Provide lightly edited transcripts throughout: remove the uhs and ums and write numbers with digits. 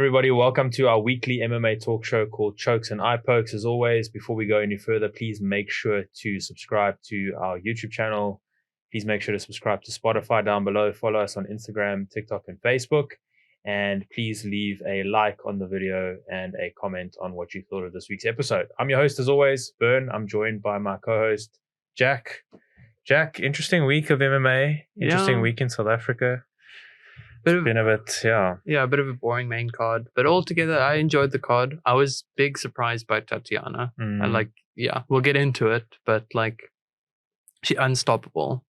everybody. Welcome to our weekly MMA talk show called Chokes and Eye Pokes. As always, before we go any further, please make sure to subscribe to our YouTube channel. Please make sure to subscribe to Spotify down below. Follow us on Instagram, TikTok, and Facebook. And please leave a like on the video and a comment on what you thought of this week's episode. I'm your host, as always, Bern. I'm joined by my co-host, Jack. Jack, interesting week of MMA. Interesting week in South Africa. A bit of a boring main card, but altogether I enjoyed the card. I was big surprised by Tatiana. We'll get into it, but she unstoppable.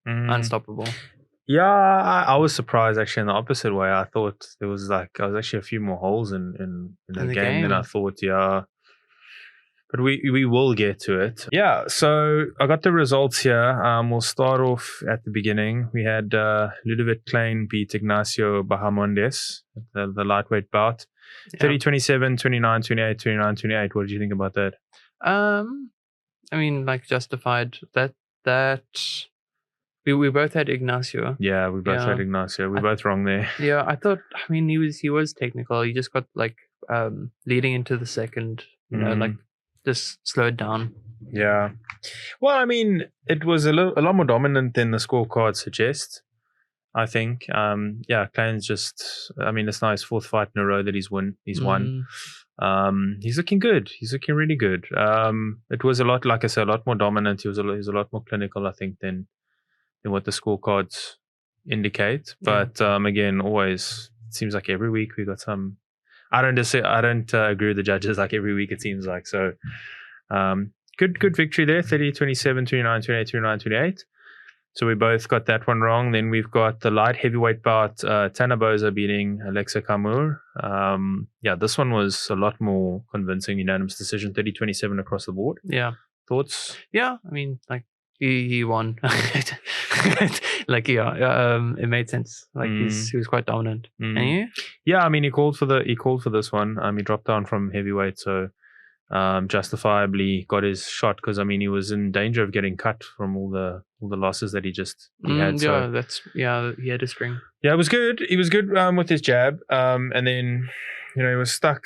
Yeah, I was surprised actually in the opposite way. I thought there was actually a few more holes in the game than I thought. Yeah, but we will get to it. Yeah, so I got the results here. We'll start off at the beginning. We had Ludovic Klein beat Ignacio Bahamondes at the lightweight bout. 30-27, 29-28, 29-28. What did you think about that? Justified. That we both had Ignacio. Yeah, we both had Ignacio. We're both wrong there. Yeah, I thought. He was technical. He just got leading into the second. Just slow it down. Yeah. Well, it was a lot more dominant than the scorecard suggests, I think. Klein's just, it's now his fourth fight in a row that he's won. He's looking good. He's looking really good. It was a lot, like I said, a lot more dominant. He was a lot more clinical, I think, than what the scorecards indicate. But again, always, it seems like every week we got some. I don't agree with the judges every week, it seems like. So good victory there, 30-27, 29-28, 29-28. So we both got that one wrong. Then we've got the light heavyweight bout, Tanaboza beating Alexa Kamur. This one was a lot more convincing, unanimous decision, 30-27 across the board. Yeah. Thoughts? Yeah, he won. It made sense. He was quite dominant. And you? Yeah, he called for this one. He dropped down from heavyweight, so justifiably got his shot because he was in danger of getting cut from all the losses that he had. He had a string. Yeah, it was good. He was good with his jab, and then he was stuck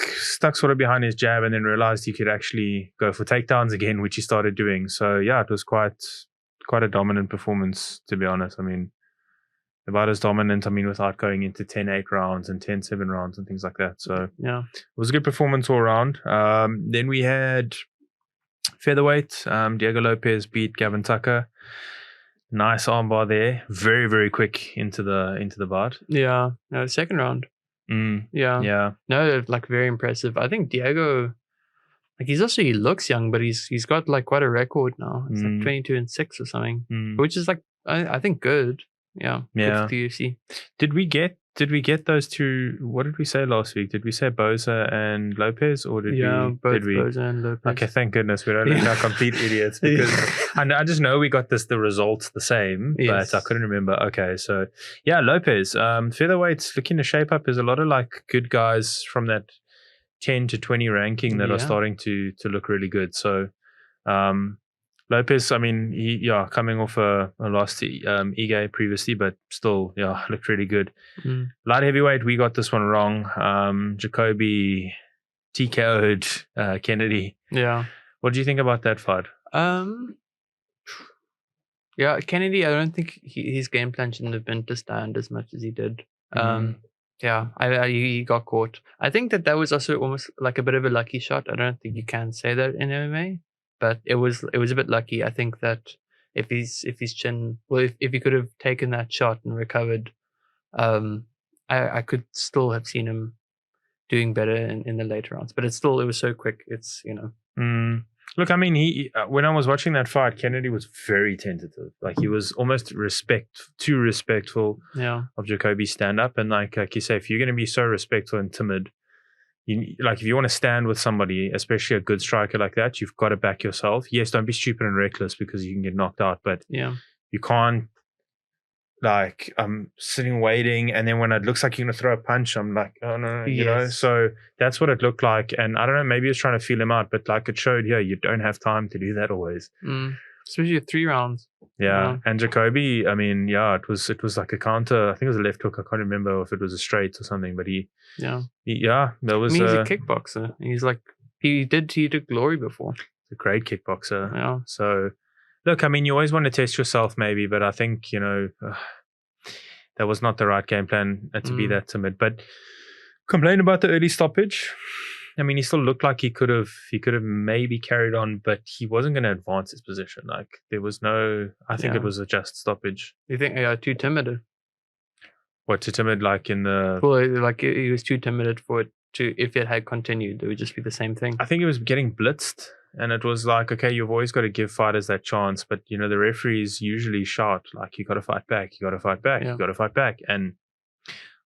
sort of behind his jab, and then realized he could actually go for takedowns again, which he started doing. So yeah, it was quite a dominant performance, to be honest. About as dominant, without going into 10-8 rounds and 10-7 rounds and things like that. So yeah, it was a good performance all around. Then we had featherweight. Diego Lopez beat Gavin Tucker. Nice armbar there. Very, very quick into the bout. Yeah. No, the second round. Yeah. No, very impressive. I think Diego, he looks young, but he's got quite a record now. It's 22-6 or something, which is I think good. Yeah. Good for the UFC. Did we get those two? What did we say last week? Did we say Boza and Lopez, or did we? Both Boza and Lopez. Okay, thank goodness we don't look like complete idiots, because I just know we got the results the same, but I couldn't remember. Okay, so yeah, Lopez, featherweight's looking to shape up. There's a lot of good guys from that 10 to 20 ranking that are starting to look really good. So Lopez, he coming off a loss to Ige previously, but still, looked really good. Light heavyweight, we got this one wrong. Jacoby TKO'd Kennedy. Yeah. What do you think about that fight? Kennedy, I don't think his game plan shouldn't have been to stand as much as he did. He got caught. I think that was also almost like a bit of a lucky shot. I don't think you can say that in MMA. But it was a bit lucky. I think that if his chin, if he could have taken that shot and recovered, I could still have seen him doing better in the later rounds. But it was so quick. It's Look, he when I was watching that fight, Kennedy was very tentative. He was almost too respectful of Jacoby's stand up. And like you say, if you're going to be so respectful and timid, if you want to stand with somebody, especially a good striker like that, you've got to back yourself. Yes, don't be stupid and reckless because you can get knocked out, but you can't I'm sitting waiting, and then when it looks like you're going to throw a punch, I'm like, oh no, you know. So that's what it looked like, and I don't know, maybe it's trying to feel him out, but it showed here, you don't have time to do that always. especially with 3 rounds. Yeah, and Jacoby, I mean, yeah, it was like a counter. I think it was a left hook. I can't remember if it was a straight or something, but that was. I mean, he's a kickboxer. He's like he did glory before. A great kickboxer. Yeah. So, look, I mean, you always want to test yourself, maybe, but I think that was not the right game plan to be that timid. But complain about the early stoppage. I mean, he still looked like he could have maybe carried on, but he wasn't going to advance his position. Like there was no. I think it was a just stoppage. You think too timid? What, too timid? Like in the. Well, like he was too timid for it to. If it had continued, it would just be the same thing. I think he was getting blitzed, and it was like, okay, you've always got to give fighters that chance, but the referees usually shout like, you got to fight back, you got to fight back, you got to fight back, and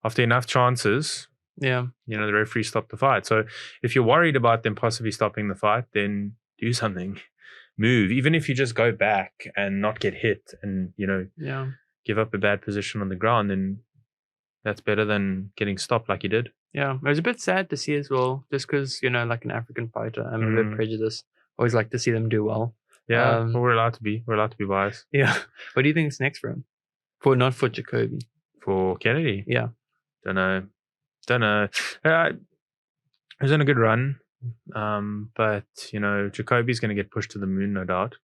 after enough chances. The referee stopped the fight. So if you're worried about them possibly stopping the fight, then do something. Move. Even if you just go back and not get hit and, give up a bad position on the ground, then that's better than getting stopped like you did. Yeah. It was a bit sad to see as well, just because, like an African fighter, I'm a bit prejudiced. Always like to see them do well. Yeah, well, we're allowed to be biased. Yeah. What do you think is next for him? Not for Jacoby. For Kennedy? Yeah. Don't know. He was on a good run, but Jacoby's going to get pushed to the moon, no doubt.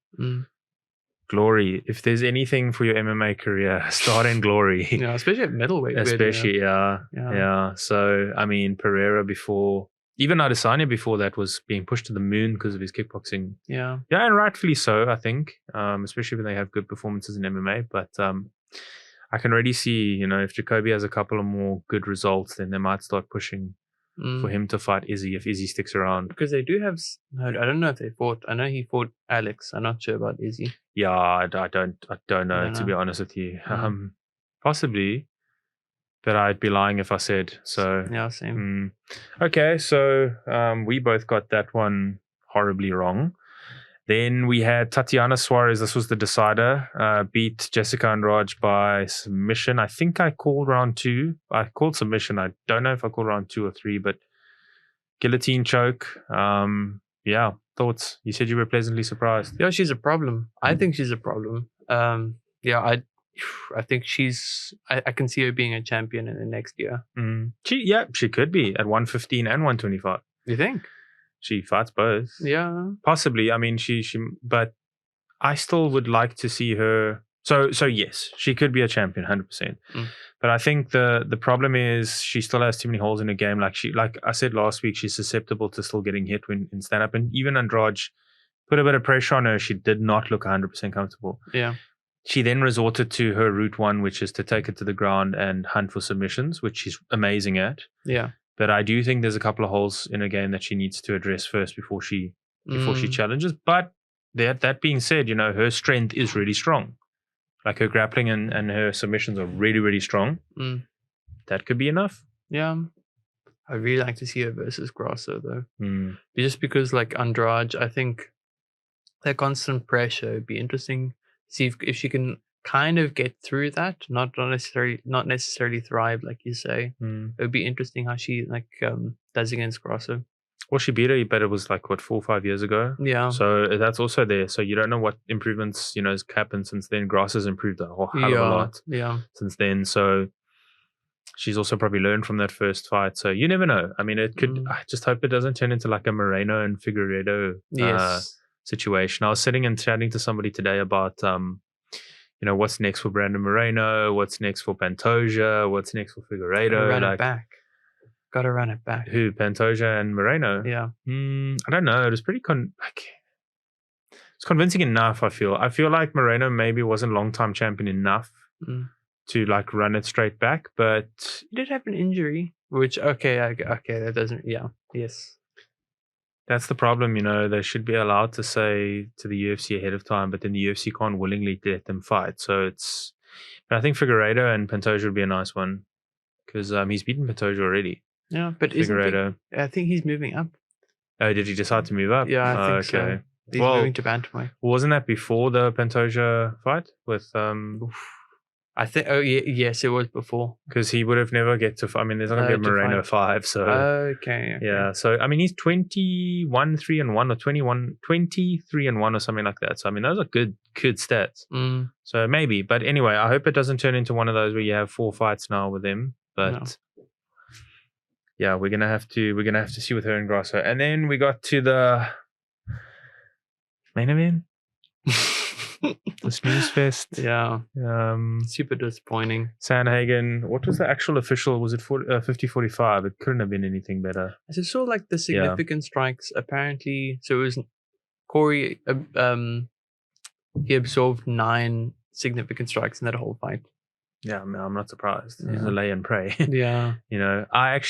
Glory. If there's anything for your MMA career, start in glory. Yeah, especially at middleweight. Especially, yeah. So I mean, Pereira before, even Adesanya before that was being pushed to the moon because of his kickboxing. Yeah, and rightfully so, I think. Especially when they have good performances in MMA, but I can already see, if Jacoby has a couple of more good results, then they might start pushing for him to fight Izzy if Izzy sticks around. Because they do have, I don't know if they fought. I know he fought Alex. I'm not sure about Izzy. Yeah, I don't know, to be honest with you. Possibly, but I'd be lying if I said so. Yeah, same. Okay, so we both got that one horribly wrong. Then we had Tatiana Suarez. This was the decider. Beat Jessica Andrade by submission. I think I called round 2. I called submission. I don't know if I called round 2 or 3, but guillotine choke. Yeah, thoughts? You said you were pleasantly surprised. Yeah, she's a problem. I think she's a problem. Yeah, I think she's. I can see her being a champion in the next year. She could be at 115 and 125. You think? She fights both. Yeah. Possibly. I mean, she but I still would like to see her. So yes, she could be a champion, 100%. But I think the problem is she still has too many holes in her game. Like I said last week, she's susceptible to still getting hit in stand up. And even Andrade put a bit of pressure on her. She did not look 100% comfortable. Yeah. She then resorted to her route 1, which is to take it to the ground and hunt for submissions, which she's amazing at. Yeah. But I do think there's a couple of holes in her game that she needs to address first before she challenges. But that being said, her strength is really strong. Like her grappling and her submissions are really, really strong. That could be enough. Yeah. I'd really like to see her versus Grasso though. Just because like Andrade, I think that constant pressure would be interesting. See if she can kind of get through that, not necessarily thrive like you say. It would be interesting how she does against Grasso. Well, she beat her, but it was 4 or 5 years ago. Yeah. So that's also there. So you don't know what improvements has happened since then. Grasso's improved a whole hell of a lot. Yeah. Since then, so she's also probably learned from that first fight. So you never know. I mean, it could. I just hope it doesn't turn into like a Moreno and Figueiredo situation. I was sitting and chatting to somebody today about what's next for Brandon Moreno, what's next for Pantoja, what's next for Figueiredo. Gotta run it back. Who, Pantoja and Moreno? Yeah. I don't know. It was pretty it's convincing enough, I feel. I feel like Moreno maybe wasn't long-time champion enough to run it straight back, but he did have an injury, which that doesn't yes. That's the problem, they should be allowed to say to the UFC ahead of time, but then the UFC can't willingly let them fight. So but I think Figueiredo and Pantoja would be a nice one because he's beaten Pantoja already. Yeah, but Figueiredo. I think he's moving up. Oh, did he decide to move up? Yeah, I think so. He's moving to bantamweight. Wasn't that before the Pantoja fight with? I I think. Oh, yes, it was before. Because he would have never get to. I mean, there's not going to be a Moreno 5. So okay. yeah. So I mean, he's 21-3-1 or 23-1 or something like that. So I mean, those are good stats. So maybe, but anyway, I hope it doesn't turn into one of those where you have 4 fights now with him. But yeah, we're gonna have to see with her and Grasso. And then we got to the main event. The snooze fest. Yeah. Super disappointing. Sandhagen. What was the actual official? Was it 50-45? It couldn't have been anything better. I just saw like the significant strikes. Apparently, so it was Corey. He absorbed 9 significant strikes in that whole fight. Yeah, I'm not surprised. He's a lay and pray. Yeah. You know, I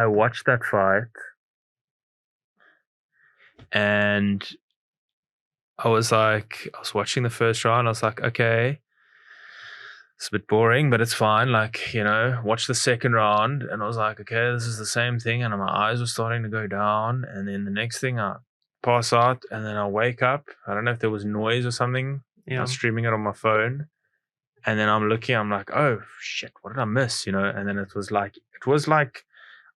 watched that fight, and I was watching the first round. I was like, okay, it's a bit boring, but it's fine. Like, you know, watch the second round. And I was like, okay, this is the same thing. And my eyes were starting to go down. And then the next thing I pass out and then I wake up. I don't know if there was noise or something. Yeah. I was streaming it on my phone. And then I'm looking, I'm like, oh shit, what did I miss? You know, and then it was like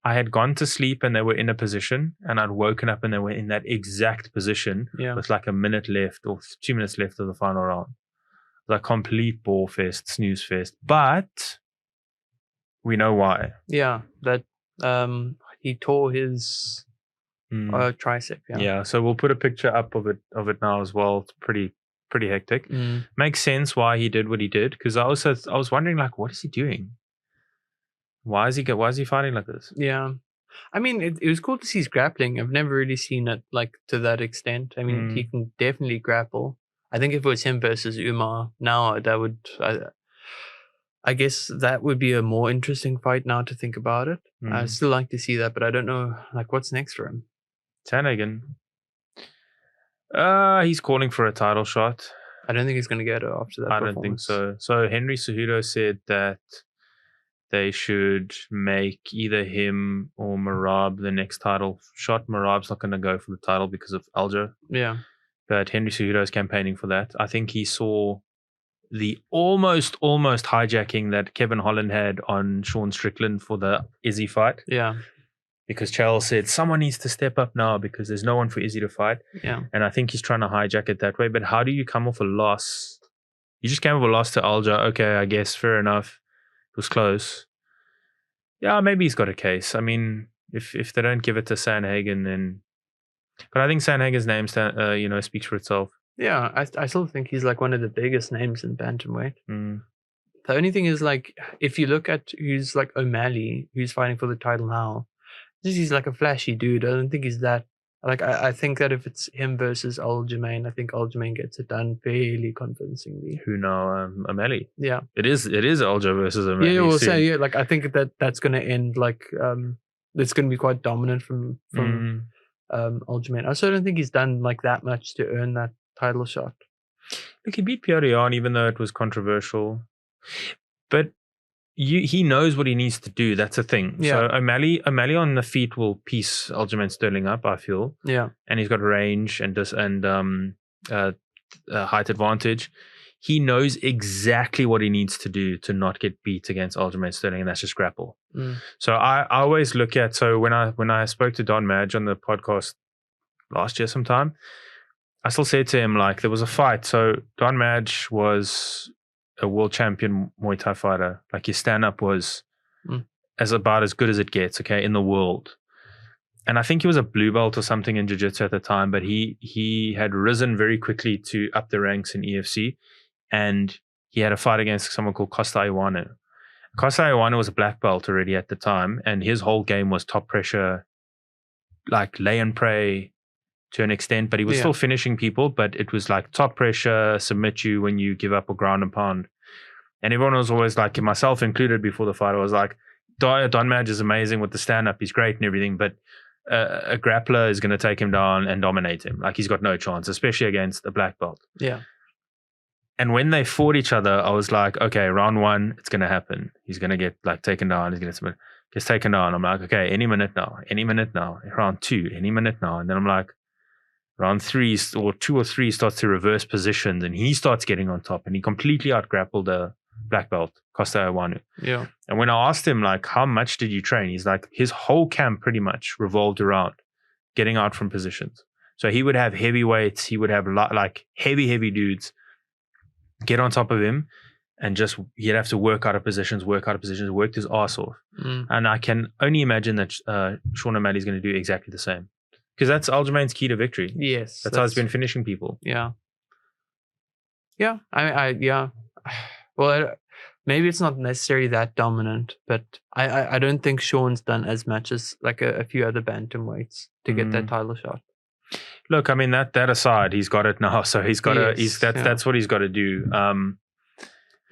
I had gone to sleep and they were in a position, and I'd woken up and they were in that exact position with like a minute left or 2 minutes left of the final round. It was a complete bore fest, snooze fest. But we know why. Yeah, that he tore his tricep. Yeah, so we'll put a picture up of it now as well. It's pretty hectic. Makes sense why he did what he did, because I was wondering, like, what is he doing? Why is he fighting like this? Yeah, I mean, it was cool to see his grappling. I've never really seen it like to that extent. I mean, he can definitely grapple. I think if it was him versus Umar now, that would I guess that would be a more interesting fight now to think about it. I'd still like to see that, but I don't know like what's next for him. Sandhagen. He's calling for a title shot. I don't think he's going to get it after that. I don't think so. So Henry Cejudo said that they should make either him or Merab the next title shot. Merab's not going to go for the title because of Aljo. Yeah. But Henry Cejudo is campaigning for that. I think he saw the almost hijacking that Kevin Holland had on Sean Strickland for the Izzy fight. Yeah. Because Charles said someone needs to step up now because there's no one for Izzy to fight. Yeah. And I think he's trying to hijack it that way. But how do you come off a loss? You just came off a loss to Aljo. Okay, I guess fair enough. It was close. Yeah, maybe he's got a case. I mean, if they don't give it to Sandhagen, then. But I think Sandhagen's name, speaks for itself. Yeah, I still think he's like one of the biggest names in bantamweight. The only thing is, like, if you look at who's like O'Malley, who's fighting for the title now, he's like a flashy dude. I don't think he's that. Like, I think that if it's him versus Aljamain, I think Aljamain gets it done fairly convincingly. Who now? O'Malley. Yeah. It is Aljo versus O'Malley. Yeah, we'll say, yeah. Like, I think that's going to end, like, it's going to be quite dominant from Aljamain. I also don't think he's done, like, that much to earn that title shot. Look, he beat Piorian, even though it was controversial. But he knows what he needs to do. That's the thing. Yeah. So O'Malley on the feet will piece Aljamain Sterling up, I feel. Yeah. And he's got range and height advantage. He knows exactly what he needs to do to not get beat against Aljamain Sterling, and that's just grapple. So I always look at, so when I spoke to Don Madge on the podcast last year sometime, I still said to him, like, there was a fight. So Don Madge was a world champion Muay Thai fighter. Like, his stand-up was about as good as it gets, okay, in the world. And I think he was a blue belt or something in jiu-jitsu at the time, but he had risen very quickly to up the ranks in EFC, and he had a fight against someone called Costa Iwano. Costa Iwano was a black belt already at the time, and his whole game was top pressure, like lay and pray to an extent, but he was still finishing people, but it was like top pressure, submit you when you give up or ground and pound. And everyone was always like, myself included before the fight, I was like, Don Madge is amazing with the stand-up, he's great and everything, but a grappler is going to take him down and dominate him. Like, he's got no chance, especially against a black belt. Yeah. And when they fought each other, I was like, okay, round 1, it's going to happen. He's going to get like taken down. He's going to get taken down. I'm like, okay, any minute now. Round 2, any minute now. And then I'm like, round 2 or 3 starts to reverse positions, and he starts getting on top, and he completely out-grappled black belt, Costa Iwanu. Yeah. And when I asked him, like, how much did you train? He's like, his whole camp pretty much revolved around getting out from positions. So he would have heavyweights, he would have like heavy dudes get on top of him, and just he'd have to work out of positions, worked his ass off. And I can only imagine that Sean O'Malley's going to do exactly the same, because that's Aljamain's key to victory. Yes, that's how he's been finishing people. Yeah. Yeah. Well, maybe it's not necessarily that dominant, but I don't think Sean's done as much as like a few other bantamweights to get that title shot. Look, I mean, that aside, he's got it now, so he's got that's what he's got to do.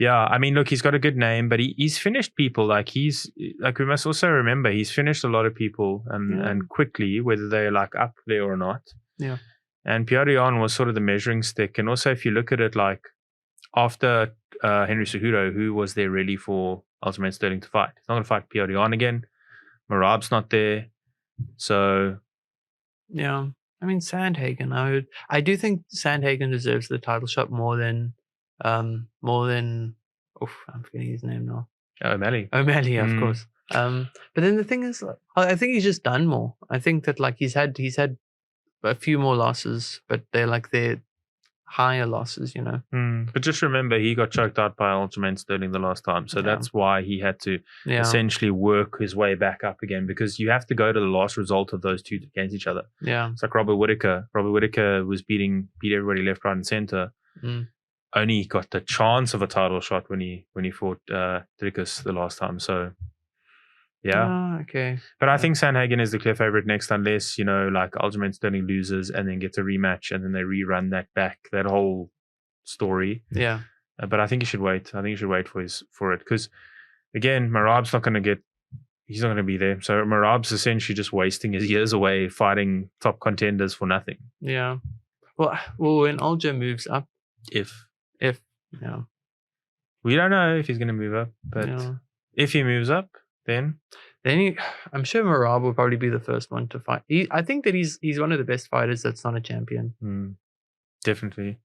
Yeah, I mean, look, he's got a good name, but he's finished people. Like we must also remember, he's finished a lot of people and quickly, whether they're like up there or not. Yeah. And Piotr was sort of the measuring stick. And also, if you look at it, like after Henry Cejudo, who was there really for Aljamain Sterling to fight? He's not going to fight Piotr again. Merab's not there, so yeah. I mean, Sandhagen. I do think Sandhagen deserves the title shot more than. I'm forgetting his name now. O'Malley, of course. But then the thing is, I think he's just done more. I think that like he's had a few more losses, but they're higher losses, you know. But just remember, he got choked out by Aljamain Sterling the last time, so that's why he had to essentially work his way back up again, because you have to go to the last result of those two against each other. Yeah, it's like Robert Whittaker. Robert Whittaker was beat everybody left, right, and center. Only got the chance of a title shot when he fought Dricus the last time. So, yeah. Okay. But I think Sandhagen is the clear favorite next, unless, you know, like Aljamain Sterling loses and then gets a rematch and then they rerun that whole story. Yeah. But I think you should wait. I think you should wait for it, because, again, Merab's not going to he's not going to be there. So Merab's essentially just wasting his years away fighting top contenders for nothing. Yeah. Well, when Alja moves up, if we don't know if he's going to move up, but if he moves up, then I'm sure Merab will probably be the first one to fight. I think that he's one of the best fighters that's not a champion. Definitely.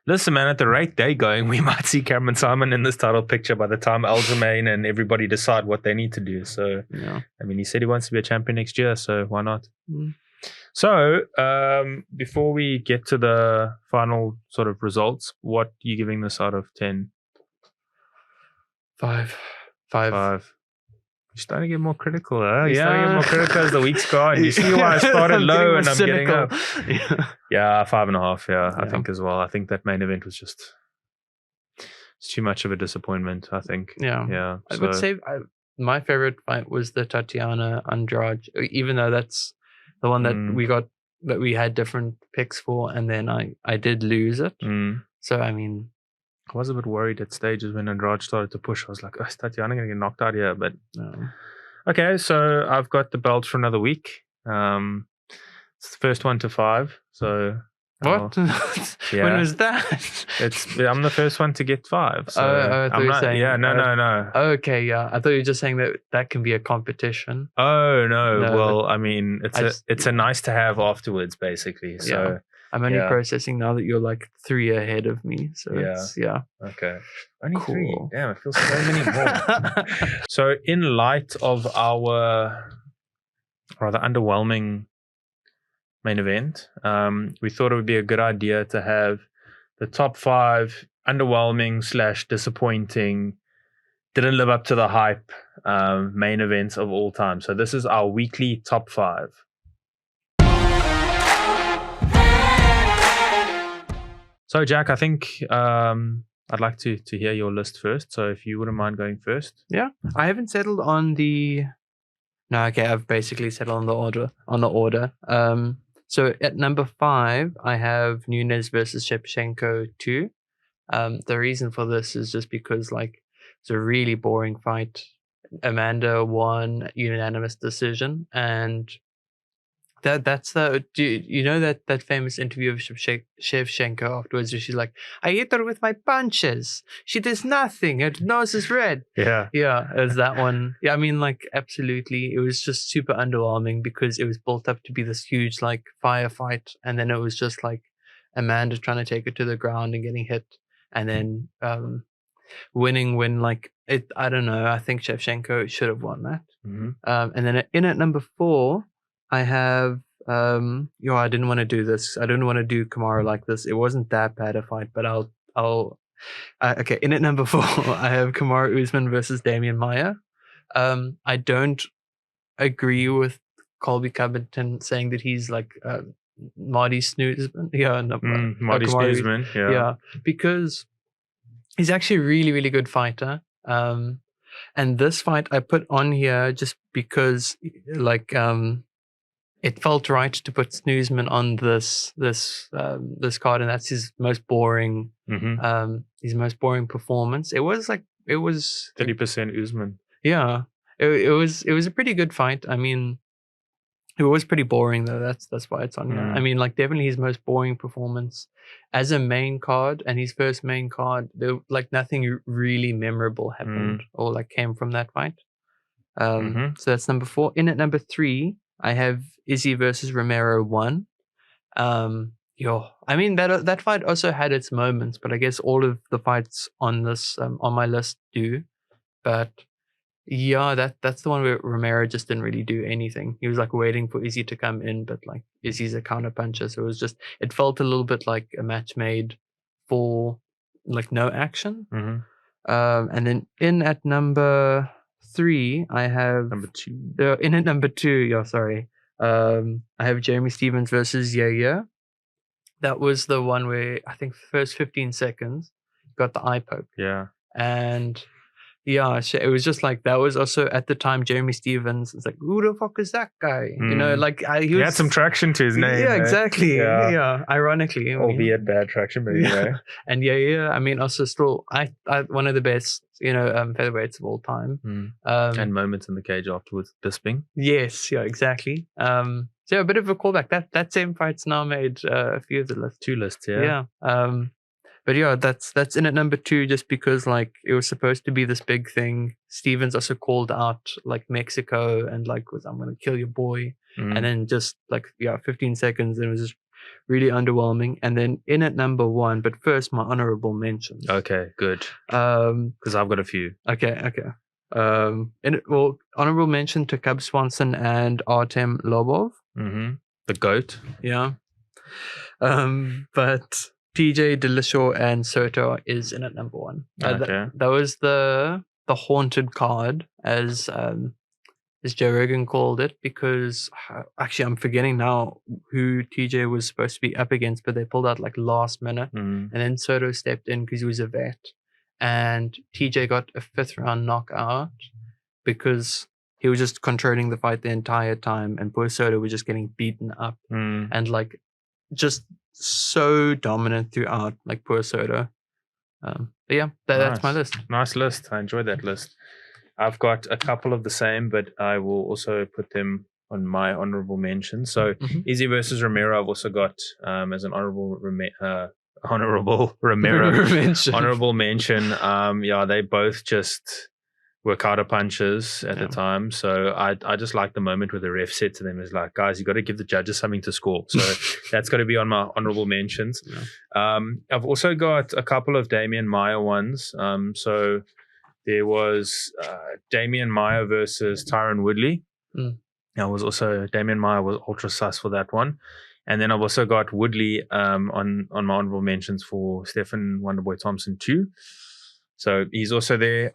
Listen, man, at the rate they're going, we might see Cameron Simon in this title picture by the time Aljamain and everybody decide what they need to do. So, I mean, he said he wants to be a champion next year, so why not? So, before we get to the final sort of results, what are you giving this out of 10? 5. You're starting to get more critical, huh? You're starting to get more critical as the week's gone. You see why I started low and I'm getting up. Yeah, 5.5. Yeah, I think as well. I think that main event was it's too much of a disappointment, I think. Yeah. I would say my favorite fight was the Tatiana Andrade, even though that's the one that we had different picks for, and then I did lose it. So, I mean, I was a bit worried at stages when Andrade started to push. I was like, is Tatiana going to get knocked out here? But okay, so I've got the belt for another week. It's the first one to 5. So what? When was that? I'm the first one to get 5. So I thought you were saying. Yeah, no. Okay, yeah. I thought you were just saying that can be a competition. Oh no. Well, I mean, it's a nice to have afterwards, basically. So I'm only processing now that you're like 3 ahead of me. So okay. Only 3. Damn, it feels so many more. So in light of our rather underwhelming main event, we thought it would be a good idea to have the top 5 underwhelming / disappointing, didn't live up to the hype main events of all time. So this is our weekly top 5. So Jack, I think I'd like to hear your list first. So if you wouldn't mind going first. Yeah, I haven't settled on the. No, okay, I've basically settled on the order. So at number 5, I have Nunes versus Shevchenko 2. The reason for this is just because it's a really boring fight. Amanda won unanimous decision, and that's the. Do you know that famous interview of Shevchenko afterwards, where she's like, "I hit her with my punches. She does nothing. Her nose is red." Yeah, it's that one. Yeah, I mean, absolutely, it was just super underwhelming because it was built up to be this huge firefight, and then it was just Amanda trying to take it to the ground and getting hit, and then winning when like it. I don't know. I think Shevchenko should have won that. Mm-hmm. And then in at number 4, I have I didn't want to do this. I didn't want to do Kamaru like this. It wasn't that bad a fight, but I'll okay. In at number 4, I have Kamaru Usman versus Damian Maia. I don't agree with Colby Covington saying that he's like Marty Snoozman. Yeah, no, Marty Snoozman. Yeah, because he's actually a really, really good fighter. And this fight I put on here just because, like, it felt right to put Snoozman on this card, and that's his most boring, his most boring performance. It was 30% Usman. Yeah, it was a pretty good fight. I mean, it was pretty boring though. That's why it's on here. I mean, like definitely his most boring performance as a main card, and his first main card. There like nothing really memorable happened or like came from that fight. So that's number 4. In at number 3, I have Izzy versus Romero 1. I mean that fight also had its moments, but I guess all of the fights on this on my list do. But yeah, that's the one where Romero just didn't really do anything. He was like waiting for Izzy to come in, but like Izzy's a counter puncher, so it felt a little bit like a match made for like no action. And then in at number 3, I have number 2. In at number 2, yeah, sorry. I have Jeremy Stevens versus Yaya. That was the one where I think the first 15 seconds got the eye poke. Yeah. And yeah, it was just like that was also at the time Jeremy Stevens. It's like, who the fuck is that guy? You know, like he had some traction to his name. Yeah, exactly. Yeah, ironically, albeit bad traction, but anyway. And yeah. I mean, also still, I one of the best, featherweights of all time. And moments in the cage afterwards, Bisping. Yes, yeah, exactly. So yeah, a bit of a callback. That same fight's now made a few of the lists. 2 lists, yeah. Yeah. But yeah, that's in at number 2 just because like it was supposed to be this big thing. Stevens also called out like Mexico and like was I'm gonna kill your boy, and then just like 15 seconds and it was just really underwhelming. And then in at number 1, but first my honorable mentions. Okay, good. Because I've got a few. Okay. Honorable mention to Cub Swanson and Artem Lobov. The GOAT. Yeah. But TJ Dillashaw and Soto is in at number 1. Okay. That was the haunted card, as Joe Rogan called it, because actually I'm forgetting now who TJ was supposed to be up against, but they pulled out like last minute, and then Soto stepped in because he was a vet, and TJ got a 5th round knockout because he was just controlling the fight the entire time, and poor Soto was just getting beaten up and like just so dominant throughout, like poor Soto. But yeah, that's my list. Nice list. I enjoyed that list. I've got a couple of the same, but I will also put them on my honorable mention. So Izzy versus Romero, I've also got as an honorable Romero honorable mention. They both just were counter punches at the time. So I just like the moment where the ref said to them is like, guys, you got to give the judges something to score. So that's got to be on my honorable mentions. I've also got a couple of Damian Maia ones. So there was Damian Maia versus Tyron Woodley. Damian Maia was ultra sus for that one. And then I've also got Woodley on my honorable mentions for Stephen Wonderboy Thompson too. So he's also there.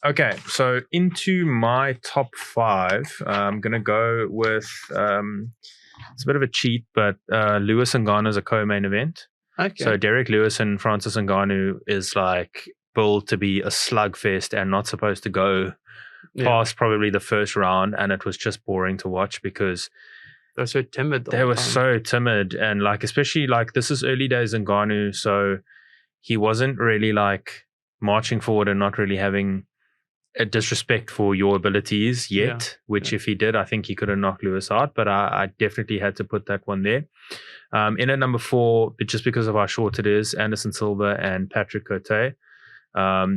Okay, so into my top 5, I'm going to go with, it's a bit of a cheat, but Lewis Ngannou is a co-main event. Okay. So Derek Lewis and Francis Ngannou is like built to be a slugfest and not supposed to go past probably the first round, and it was just boring to watch because they were so timid. They were so timid, and like especially like this is early days Ngannou, so he wasn't really like marching forward and not really having a disrespect for your abilities yet, which if he did, I think he could have knocked Lewis out, but I definitely had to put that one there. In at number 4, just because of how short it is, Anderson Silva and Patrick Cote.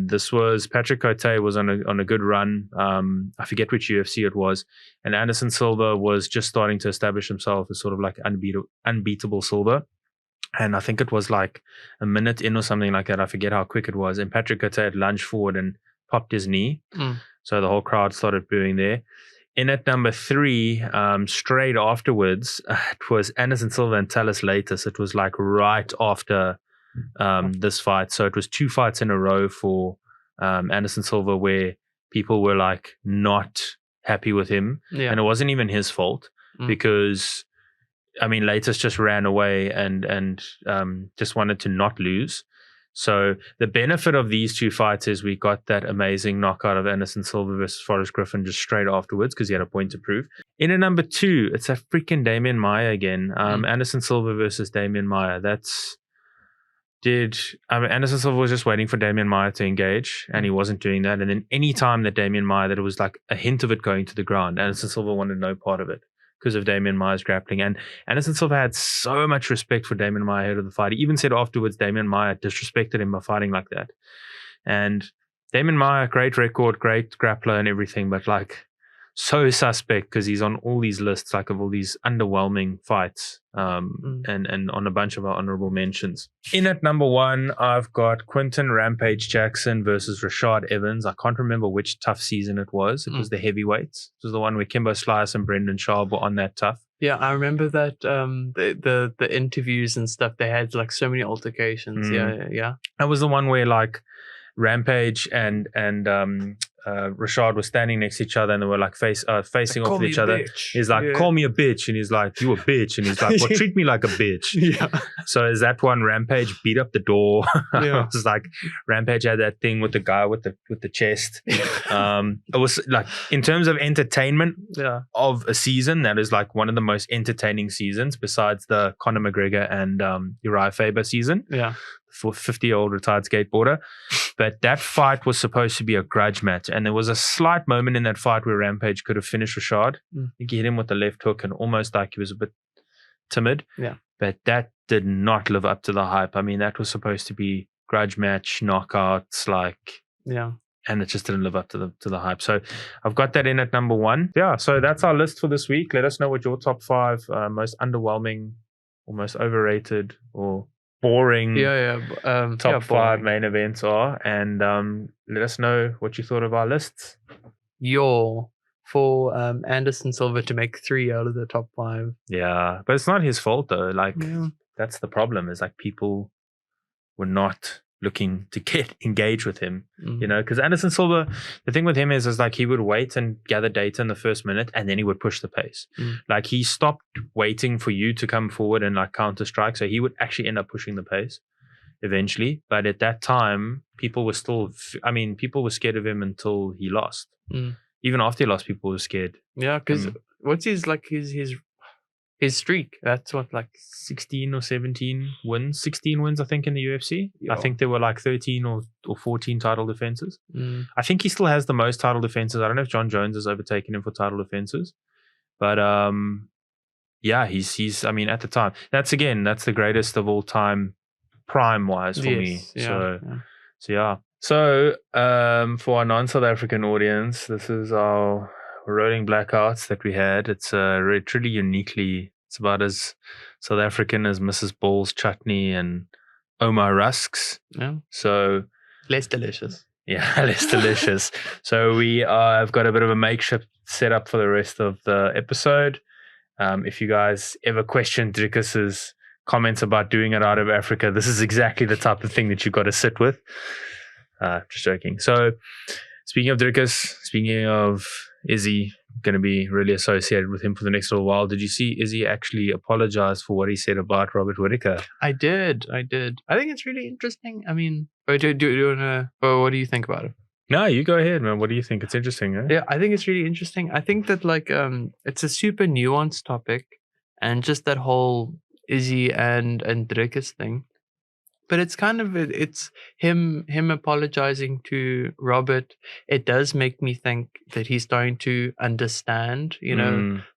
This was Patrick Cote was on a good run. I forget which UFC it was, and Anderson Silva was just starting to establish himself as sort of like unbeatable Silva. And I think it was like a minute in or something like that. I forget how quick it was. And Patrick Cote had lunged forward and popped his knee. So the whole crowd started booing there. In at number 3, straight afterwards, it was Anderson Silva and Talis Latis. It was like right after this fight. So it was 2 fights in a row for Anderson Silva where people were like not happy with him. And it wasn't even his fault because, I mean, Latis just ran away and just wanted to not lose. So the benefit of these 2 fights is we got that amazing knockout of Anderson Silva versus Forrest Griffin just straight afterwards because he had a point to prove. In at number 2, it's a freaking Damian Maia again. Anderson Silva versus Damian Maia. Anderson Silva was just waiting for Damian Maia to engage, and he wasn't doing that. And then any time that Damian Maia, that it was like a hint of it going to the ground, Anderson Silva wanted no part of it because of Damian Maia's grappling. And Anderson Silva had so much respect for Damian Maia ahead of the fight. He even said afterwards Damian Maia disrespected him by fighting like that. And Damian Maia, great record, great grappler and everything, but like so suspect because he's on all these lists, like of all these underwhelming fights, and on a bunch of our honorable mentions. In at number 1, I've got Quinton Rampage Jackson versus Rashad Evans. I can't remember which tough season it was. It was the heavyweights. It was the one where Kimbo Slice and Brendan Schaub were on that tough. Yeah, I remember that the interviews and stuff, they had like so many altercations. Yeah. That was the one where like Rampage and Rashad was standing next to each other and they were like facing off with each other. He's like, call me a bitch. And he's like, you a bitch. And he's like, well, treat me like a bitch. So is that one Rampage beat up the door? It was like Rampage had that thing with the guy with the chest. It was like, in terms of entertainment of a season, that is like one of the most entertaining seasons besides the Conor McGregor and Uriah Faber season. For 50-year-old retired skateboarder. But that fight was supposed to be a grudge match. And there was a slight moment in that fight where Rampage could have finished Rashad. He hit him with the left hook and almost like he was a bit timid. But that did not live up to the hype. I mean, that was supposed to be grudge match, knockouts, and it just didn't live up to the hype. So I've got that in at number 1. Yeah, so that's our list for this week. Let us know what your top 5 most underwhelming or most overrated or boring top 5 main events are, and let us know what you thought of our lists. For Anderson Silva to make 3 out of the top 5. Yeah, but it's not his fault though. Like that's the problem, is like people were not looking to get engaged with him, you know, because Anderson Silva, the thing with him is like he would wait and gather data in the first minute and then he would push the pace. Like he stopped waiting for you to come forward and like counter strike, so he would actually end up pushing the pace eventually. But at that time, people were scared of him until he lost. Even after he lost, people were scared. Yeah, because what's his streak? That's what, like 16 or 17 wins. 16 wins, I think, in the UFC. I think there were like 13 or 14 title defenses. I think he still has the most title defenses. I don't know if John Jones has overtaken him for title defenses. But he's I mean, at the time, that's the greatest of all time, prime wise for me. So for our non-South African audience, this is our rolling blackouts that we had. It's truly uniquely, it's about as South African as Mrs. Ball's chutney and Omar rusks. So less delicious. Less delicious. So we have got a bit of a makeshift setup for the rest of the episode. If you guys ever question Dricus's comments about doing it out of Africa, this is exactly the type of thing that you've got to sit with. Just joking. So speaking of Dricus, speaking of Izzy, going to be really associated with him for the next little while. Did you see Izzy actually apologize for what he said about Robert Whittaker? I did. I think it's really interesting. I mean, what do you think about it? No, you go ahead, man. What do you think? It's interesting, eh? Yeah, I think it's really interesting. I think that it's a super nuanced topic, and just that whole Izzy and Dricus thing. But it's kind of, it's him apologizing to Robert. It does make me think that he's starting to understand,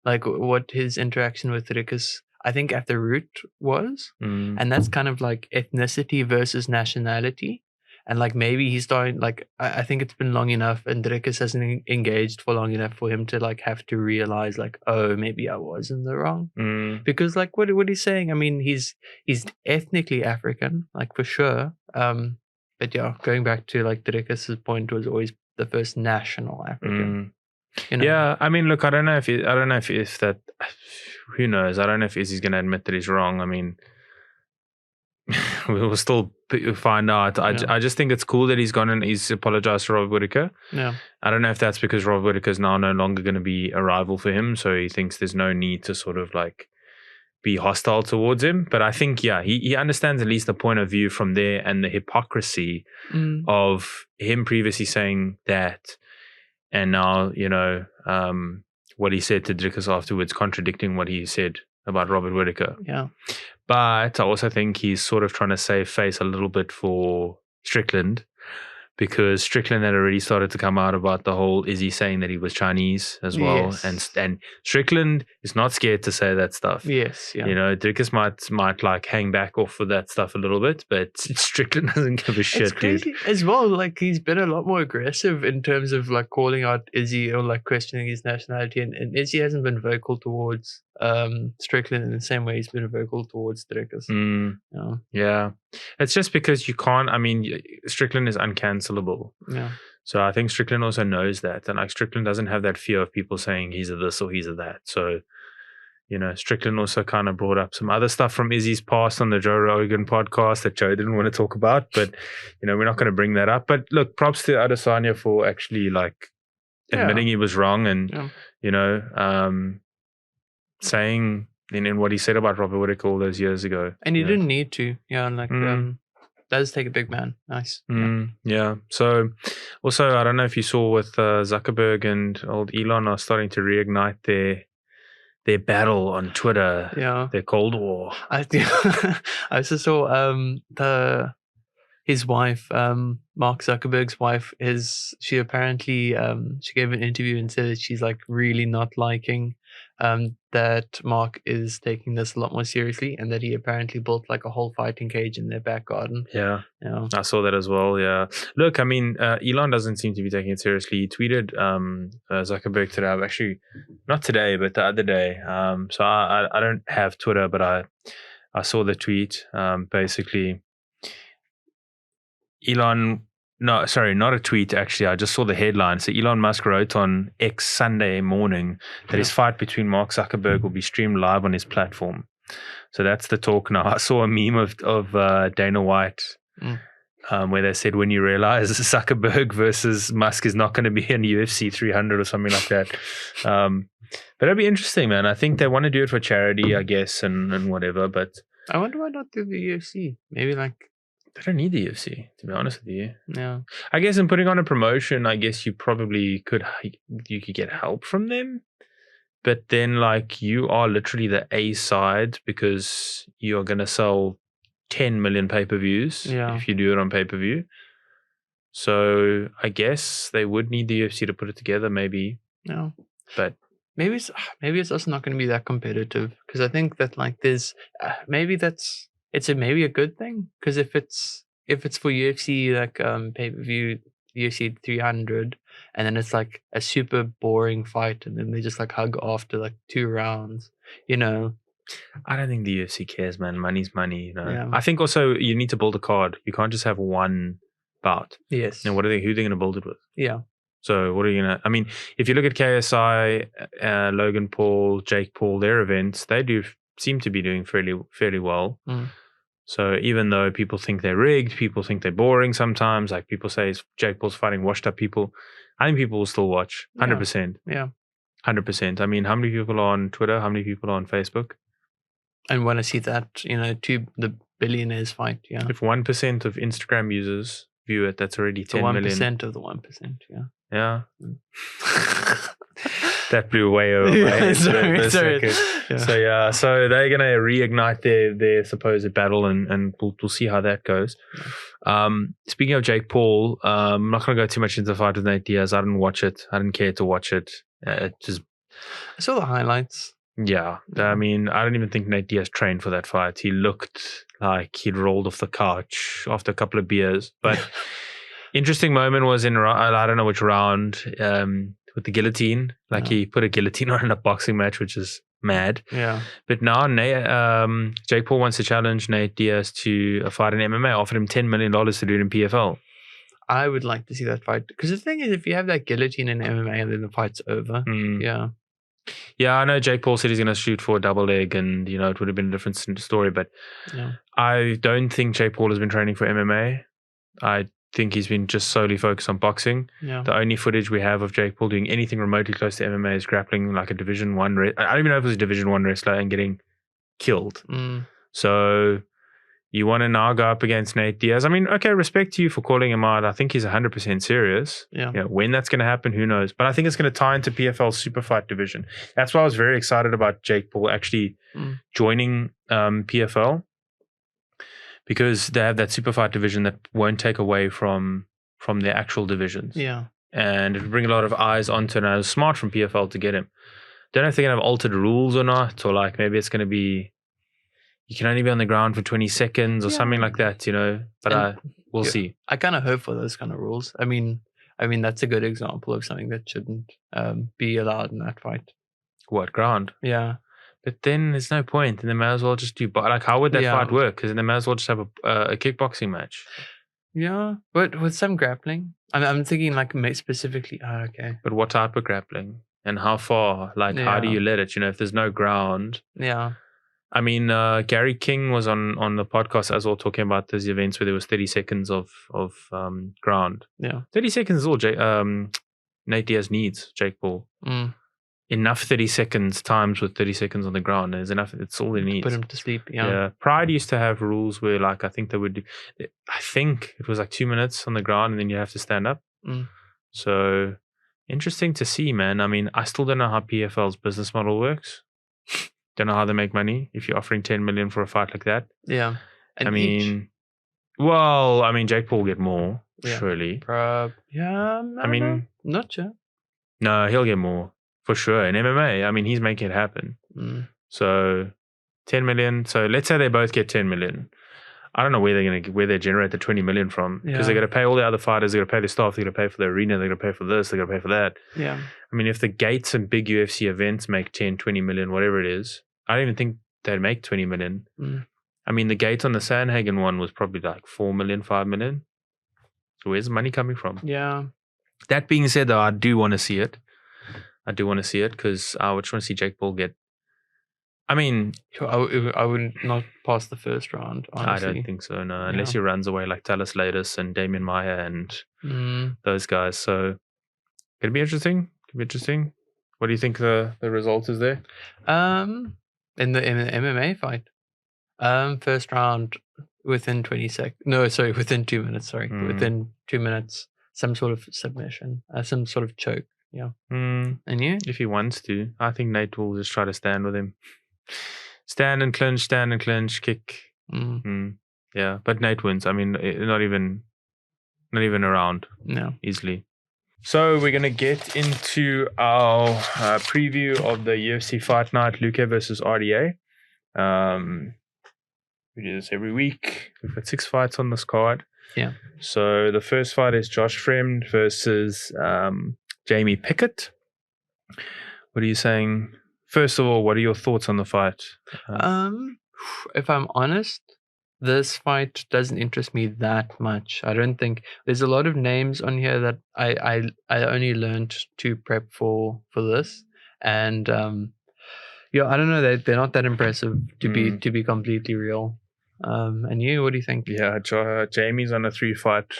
like what his interaction with Dricus, I think, at the root was. And that's kind of like ethnicity versus nationality. And like maybe he's starting, like I think it's been long enough and Drickus hasn't engaged for long enough for him to like have to realize like, oh, maybe I was in the wrong. Because like what he's saying, I mean, he's ethnically African, like for sure. But yeah, going back to like Drickus's point, was always the first national African. You know? Yeah, I mean, look, I don't know if that, who knows? I don't know if Izzy's going to admit that he's wrong. I mean, we will still find out. I just think it's cool that he's gone and he's apologized to Robert Whittaker. Yeah. I don't know if that's because Robert Whittaker is now no longer going to be a rival for him, so he thinks there's no need to sort of like be hostile towards him. But I think, yeah, he understands at least the point of view from there and the hypocrisy of him previously saying that, and now, you know, what he said to Drickus afterwards, contradicting what he said about Robert Whittaker. Yeah. But I also think he's sort of trying to save face a little bit for Strickland, because Strickland had already started to come out about the whole Izzy saying that he was Chinese as well. Yes. And Strickland is not scared to say that stuff. Yes. Yeah. You know, Drickus might like hang back off of that stuff a little bit, but Strickland doesn't give a shit, it's crazy dude. as well. Like he's been a lot more aggressive in terms of like calling out Izzy or like questioning his nationality, and Izzy hasn't been vocal towards Strickland in the same way he's been vocal towards Drickus. Yeah, it's just because you can't. I mean, Strickland is uncancelable. Yeah. So I think Strickland also knows that, and like Strickland doesn't have that fear of people saying he's a this or he's a that. So, you know, Strickland also kind of brought up some other stuff from Izzy's past on the Joe Rogan podcast that Joe didn't want to talk about, but you know, we're not going to bring that up. But look, props to Adesanya for actually like admitting he was wrong and you know, saying in what he said about Robert Whittaker all those years ago. And he didn't need to. Yeah, like does take a big man. Nice. Yeah. So also, I don't know if you saw with Zuckerberg and old Elon are starting to reignite their battle on Twitter. Yeah. Their Cold War. I also saw his wife, Mark Zuckerberg's wife, she apparently she gave an interview and said that she's like really not liking that Mark is taking this a lot more seriously, and that he apparently built like a whole fighting cage in their back garden. Yeah. I saw that as well. Yeah. Look, I mean, Elon doesn't seem to be taking it seriously. He tweeted Zuckerberg today. Actually, not today, but the other day. So I don't have Twitter, but I saw the tweet. Basically, Elon. No, sorry, not a tweet, actually. I just saw the headline. So Elon Musk wrote on X Sunday morning that his fight between Mark Zuckerberg will be streamed live on his platform. So that's the talk now. I saw a meme of Dana White where they said, when you realize Zuckerberg versus Musk is not going to be in UFC 300 or something like that. But it'll be interesting, man. I think they want to do it for charity, I guess, and whatever. But I wonder why not do the UFC. Maybe like... They don't need the UFC, to be honest with you. Yeah. I guess in putting on a promotion, I guess you probably could get help from them. But then, like, you are literally the A side because you're going to sell 10 million pay-per-views if you do it on pay-per-view. So I guess they would need the UFC to put it together, maybe. No. But maybe it's also not going to be that competitive, because I think that like there's maybe that's... It's maybe a good thing, because if it's for UFC like pay-per-view UFC 300, and then it's like a super boring fight, and then they just like hug after like 2 rounds, you know. I don't think the UFC cares, man. Money's money, you know. Yeah. I think also you need to build a card. You can't just have one bout. Yes. And who are they going to build it with? Yeah. So what are you gonna? I mean, if you look at KSI, Logan Paul, Jake Paul, their events, they do seem to be doing fairly well. So even though people think they're rigged, people think they're boring sometimes, like people say Jake Paul's fighting washed up people, I think people will still watch 100%. Yeah. 100%. I mean, how many people are on Twitter? How many people are on Facebook? And when I see that, you know, the billionaires fight, yeah. If 1% of Instagram users view it, that's already 10 million. 1% of the 1%, yeah. Yeah. That blew way over my head. Sorry. Yeah. So they're going to reignite their supposed battle, and we'll see how that goes. Speaking of Jake Paul, I'm not going to go too much into the fight with Nate Diaz. I didn't watch it. I didn't care to watch it. I saw the highlights. Yeah. I mean, I don't even think Nate Diaz trained for that fight. He looked like he'd rolled off the couch after a couple of beers. But interesting moment was in, I don't know which round, with the guillotine. Like he put a guillotine on in a boxing match, which is mad. Yeah. But now Jake Paul wants to challenge Nate Diaz to a fight in MMA, offered him $10 million to do it in PFL. I would like to see that fight. Because the thing is, if you have that guillotine in MMA and then the fight's over, Yeah, I know Jake Paul said he's going to shoot for a double leg, and it would have been a different story. But I don't think Jake Paul has been training for MMA. I think he's been just solely focused on boxing. Yeah. The only footage we have of Jake Paul doing anything remotely close to MMA is grappling like a Division 1. I don't even know if it was a Division 1 wrestler and getting killed. So you want to now go up against Nate Diaz. I mean, okay, respect to you for calling him out. I think he's 100% serious. Yeah. When that's going to happen, who knows? But I think it's going to tie into PFL's super fight division. That's why I was very excited about Jake Paul actually joining PFL, because they have that super fight division that won't take away from their actual divisions. Yeah. And it will bring a lot of eyes onto it. And it was smart from PFL to get him. Don't know if they're going to have altered rules or not, or like maybe it's going to be you can only be on the ground for 20 seconds or something like that, but we'll see. I kind of hope for those kind of rules. I mean, that's a good example of something that shouldn't be allowed in that fight. What, ground? Yeah. But then there's no point, and they may as well just do, like, how would that fight work? Because then they may as well just have a kickboxing match. Yeah, but with some grappling. I'm thinking like specifically, okay. But what type of grappling? And how far? Like, how do you let it? If there's no ground. Yeah. I mean, Gary King was on the podcast as well talking about those events where there was 30 seconds of ground. Yeah. 30 seconds is all Nate Diaz needs, Jake Paul. Enough 30 seconds times with 30 seconds on the ground is enough. It's all he needs. Put him to sleep, yeah. Pride used to have rules where, like, I think they would do, I think it was like 2 minutes on the ground and then you have to stand up. So, interesting to see, man. I mean, I still don't know how PFL's business model works. Don't know how they make money if you're offering 10 million for a fight like that. Yeah. And Jake Paul will get more, surely. Not sure. No, he'll get more for sure. In MMA, I mean, he's making it happen. So 10 million. So let's say they both get 10 million. I don't know where they generate the 20 million from, because they're going to pay all the other fighters, they're going to pay the staff, they're going to pay for the arena, they're going to pay for this, they're going to pay for that. Yeah. I mean, if the gates and big UFC events make 10, 20 million, whatever it is, I don't even think they'd make 20 million. I mean, the gate on the Sandhagen one was probably like 4 million, 5 million. So where's the money coming from? Yeah. That being said, though, I do want to see it. Because I just want to see Jake Paul get. I mean, I would not pass the first round, honestly. I don't think so, no. Unless he runs away like Talis Latis and Damian Maia and those guys. So, it'll be interesting. What do you think the result is there? In the MMA fight, first round within 20 seconds. No, sorry, within 2 minutes. Within 2 minutes, some sort of submission, some sort of choke. Yeah. And you? If he wants to, I think Nate will just try to stand with him. Stand and clinch, kick. Yeah, but Nate wins. I mean, not even around. No, easily. So we're gonna get into our preview of the UFC Fight Night, Luque versus RDA. We do this every week. We've got 6 fights on this card. Yeah. So the first fight is Josh Fremd versus Jamie Pickett. What are you saying? First of all, what are your thoughts on the fight? If I'm honest, this fight doesn't interest me that much. I don't think there's a lot of names on here that I only learned to prep for this, and I don't know, they're not that impressive to be completely real. And you, what do you think? Yeah, Jamie's on a 3-fight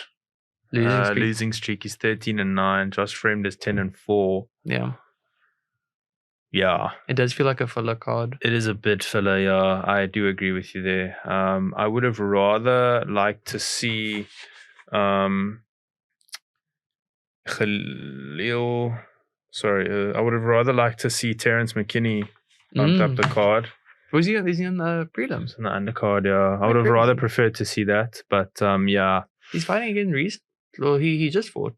losing streak. He's 13-9. Josh Fremd is 10-4. Yeah. It does feel like a filler card. It is a bit filler, yeah. I do agree with you there. I would have rather liked to see I would have rather liked to see Terrence McKinney bumped up the card. Is he on the prelims? On the undercard, yeah. I would have rather preferred to see that, but yeah. He's fighting again recently. Well, he just fought.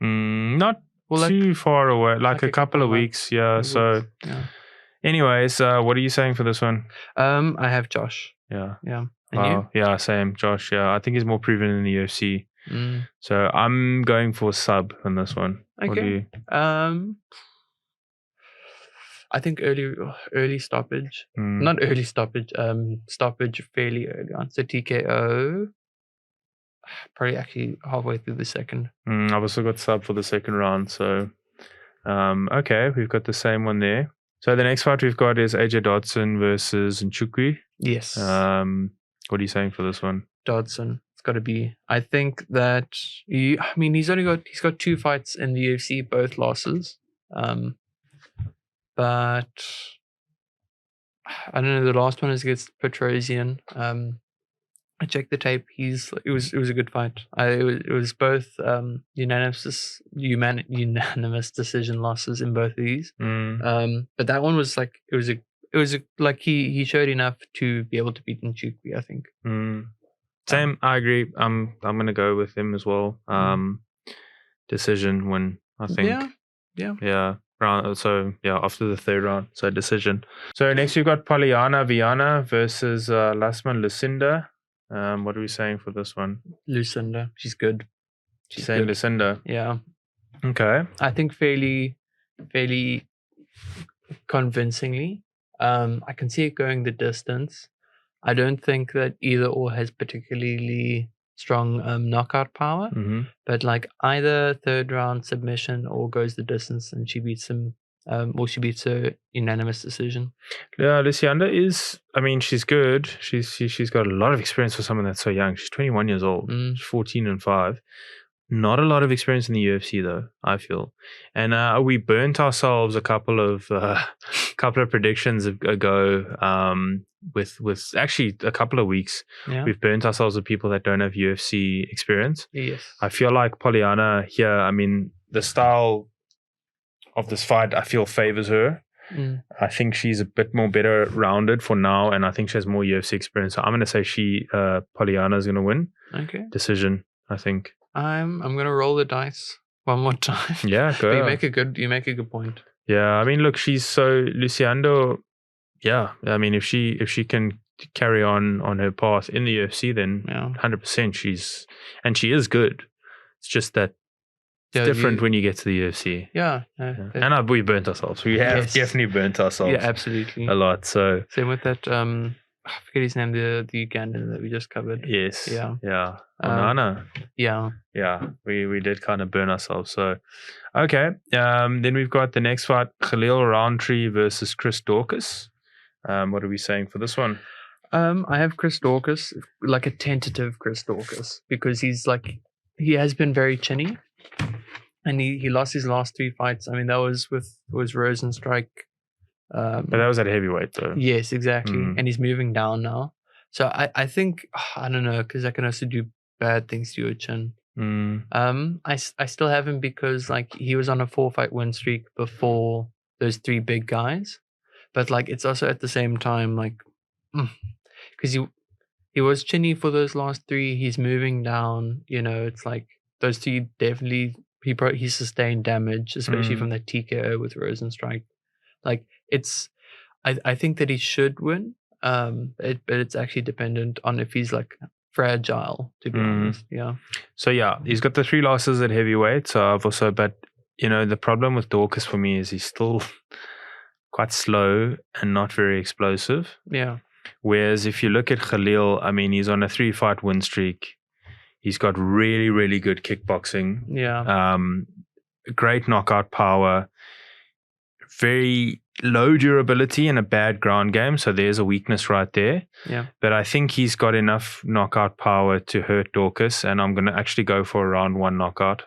Not too far away, like a couple of weeks, yeah. So Anyways, what are you saying for this one? I have Josh. Yeah. Yeah. And you? Yeah, same. Josh. Yeah, I think he's more proven in the UFC. Mm. So I'm going for sub on this one. What do Okay. you? I think early stoppage. Not early stoppage. Stoppage fairly early on. So TKO. Probably actually halfway through the second. I've also got sub for the second round. So, okay, we've got the same one there. So the next fight we've got is AJ Dodson versus Nchukwi. Yes. What are you saying for this one? Dodson. It's got to be. I think that he's got 2 fights in the UFC, both losses. But I don't know. The last one is against Petrosian. I checked the tape. It was a good fight. It was both unanimous decision losses in both of these. But that one was like it was like he showed enough to be able to beat Nchukwi, I think. Same, I agree. I'm gonna go with him as well. Decision win, I think. Yeah. Round. So yeah, after the third round, so decision. So next we've got Polyana Viana versus Lasman Lucinda. What are we saying for this one? Lucinda, she's good. She's saying good. Lucinda. Yeah. Okay. I think fairly convincingly. I can see it going the distance. I don't think that either or has particularly strong knockout power, but like either third round submission or goes the distance and she beats him, or she beats her unanimous decision. Yeah, Lucinda is. I mean, she's good. She's got a lot of experience for someone that's so young. She's 21 years old. She's 14-5. Not a lot of experience in the UFC though, I feel. And we burnt ourselves a couple of predictions ago. With actually a couple of weeks, we've burnt ourselves with people that don't have UFC experience. Yes. I feel like Polyana here. I mean, the style of this fight, I feel favors her. I think she's a bit more better rounded for now, and I think she has more UFC experience. So I'm going to say Polyana is going to win. Okay. Decision, I think. I'm gonna roll the dice one more time. Yeah, go. You make a good point. Yeah, I mean, look, she's so Luciano. Yeah, I mean, if she can carry on her path in the UFC, then 100% she is good. It's just that it's different when you get to the UFC. Yeah. And we burnt ourselves. We have definitely burnt ourselves. Yeah, absolutely. A lot. So same with that. I forget his name. The Ugandan that we just covered. Yes. Yeah. Onana. Yeah. We did kind of burn ourselves. So, okay. Then we've got the next fight: Khalil Roundtree versus Chris Daukaus. What are we saying for this one? I have Chris Daukaus, like a tentative Chris Daukaus, because he has been very chinny, and he lost his last 3 fights. I mean, that was with Rosenstrike. But that was at heavyweight though. Yes, exactly. And he's moving down now. So I think, I don't know, because that can also do bad things to your chin. I still have him because like he was on a 4-fight win streak before those 3 big guys. But like it's also at the same time like, because he was chinny for those last 3. He's moving down. You know, it's like those 3 definitely he sustained damage, especially from that TKO with Rosenstrike. Like I think that he should win, but it's actually dependent on if he's like fragile, to be honest. Yeah. So yeah, he's got the 3 losses at heavyweight. So I've also, but you know, the problem with Daukaus for me is he's still quite slow and not very explosive. Yeah. Whereas if you look at Khalil, I mean, he's on a 3-fight win streak. He's got really, really good kickboxing. Yeah. Great knockout power. Very low durability and a bad ground game, so there's a weakness right there. Yeah. But I think he's got enough knockout power to hurt Daukaus, and I'm going to actually go for a round 1 knockout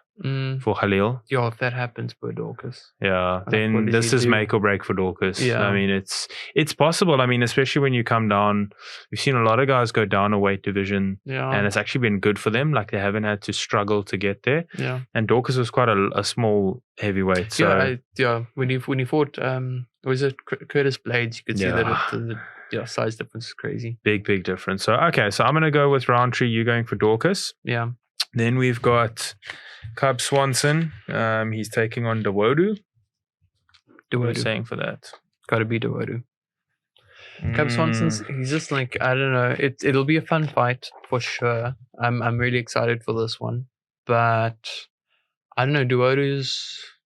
for Khalil. Yeah, if that happens for Daukaus. Yeah, then this is make or break for Daukaus. Yeah. I mean, it's possible. I mean, especially when you come down, we've seen a lot of guys go down a weight division, and it's actually been good for them. Like they haven't had to struggle to get there. Yeah. And Daukaus was quite a small heavyweight. So when he fought, was it Curtis Blades? You could see that the size difference is crazy. Big difference. So okay, so I'm going to go with Roundtree. You're going for Daukaus. Yeah. Then we've got Cub Swanson. He's taking on Dawodu. What are you saying for that? Got to be Dawodu. Cub Swanson's, he's just like, I don't know. It'll be a fun fight for sure. I'm really excited for this one. But I don't know,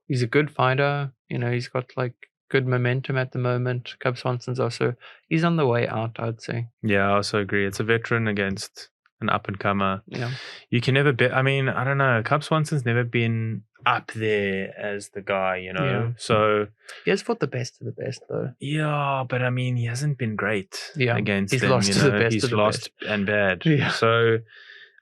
he's a good fighter. He's got like good momentum at the moment. Cub Swanson's also, he's on the way out, I'd say. Yeah, I also agree. It's a veteran against an up and comer. Yeah. You can never bet. I mean, I don't know. Cub Swanson's never been up there as the guy, Yeah. So he has fought the best of the best, though. Yeah, but I mean, he hasn't been great against he's them. Lost to the best he's of the lost best. And bad. Yeah. So,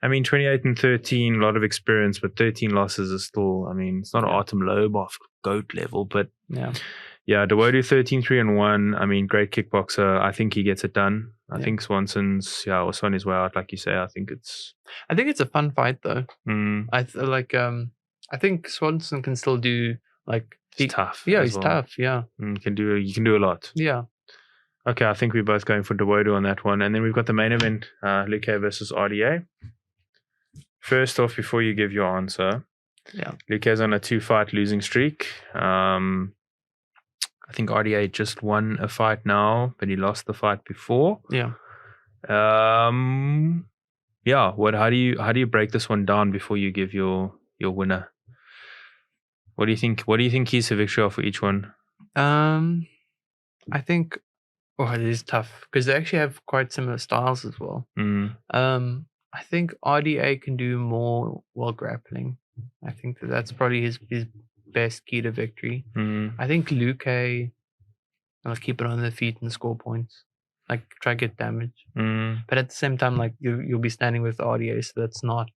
I mean, 28-13, a lot of experience, but 13 losses is still. I mean, it's not Artem Lobov GOAT level, but yeah, Dawodu 13-3-1. I mean, great kickboxer. I think he gets it done. I think Swanson's also on his way out, like you say. I think it's a fun fight though. I think Swanson can still do like he's tough. Yeah, he's tough. Yeah, you can do a lot. Yeah. Okay, I think we're both going for Dawodu on that one, and then we've got the main event: Luke versus RDA. First off, before you give your answer, Luke's on a 2-fight losing streak. I think RDA just won a fight now, but he lost the fight before. Yeah. How do you break this one down before you give your winner? What do you think? What do you think keys to victory are for each one? I think it is tough because they actually have quite similar styles as well. I think RDA can do more while grappling. I think that's probably his best key to victory. I think Luke will keep it on their feet and score points, like try to get damage. But at the same time, like you'll be standing with RDA, so that's not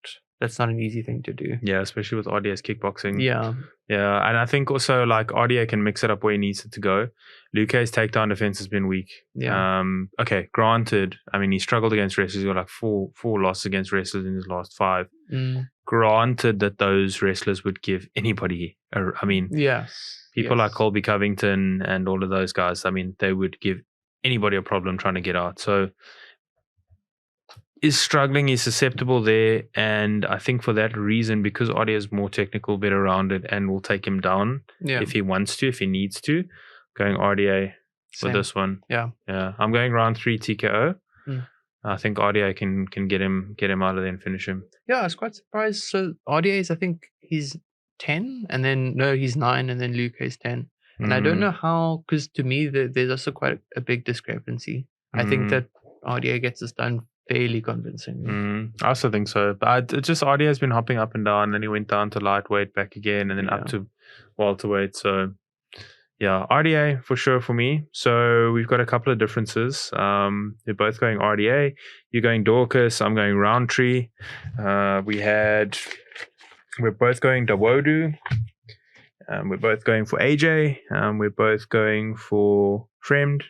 an easy thing to do. Yeah, especially with RDA's kickboxing. Yeah, and I think also like RDA can mix it up where he needs it to go. Luke's takedown defense has been weak. Yeah. Okay, granted. I mean, he struggled against wrestlers. He's got like four losses against wrestlers in his last 5. Granted that those wrestlers would give anybody. People like Colby Covington and all of those guys. I mean, they would give anybody a problem trying to get out. So is struggling, he's susceptible there, and I think for that reason, because RDA is more technical, better rounded, and will take him down if he wants to, if he needs to, going RDA for this one. Yeah. I'm going round 3 TKO. I think RDA can get him out of there and finish him. Yeah, I was quite surprised. So RDA is, I think he's 10, and then he's 9, and then Luke is 10. And I don't know how, because to me there's also quite a big discrepancy. I think that RDA gets this done fairly convincingly. I also think so. But RDA has been hopping up and down, and then he went down to lightweight, back again, and then up to welterweight. So yeah, RDA for sure for me. So we've got a couple of differences. They're both going RDA. You're going Dorcas. I'm going Roundtree. We're both going Dawodu. We're both going for AJ. We're both going for Fremd.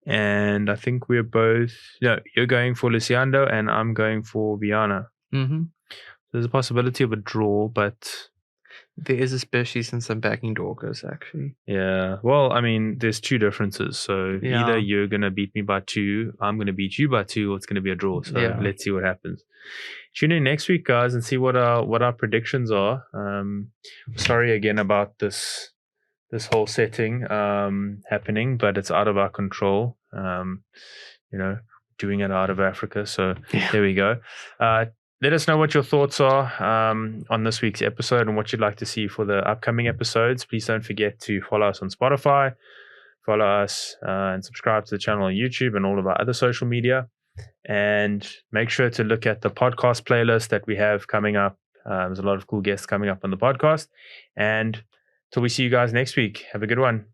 And I think you're going for Luciano and I'm going for Viana. There's a possibility of a draw, but there is, especially since I'm backing Dorcas, actually. Yeah. Well, I mean, there's 2 differences. So either you're going to beat me by 2, I'm going to beat you by 2, or it's going to be a draw. So let's see what happens. Tune in next week, guys, and see what our predictions are. Sorry again about this whole setting happening, but it's out of our control. Doing it out of Africa. So there we go. Let us know what your thoughts are on this week's episode and what you'd like to see for the upcoming episodes. Please don't forget to follow us on Spotify, follow us and subscribe to the channel on YouTube and all of our other social media. And make sure to look at the podcast playlist that we have coming up. There's a lot of cool guests coming up on the podcast. And till we see you guys next week, have a good one.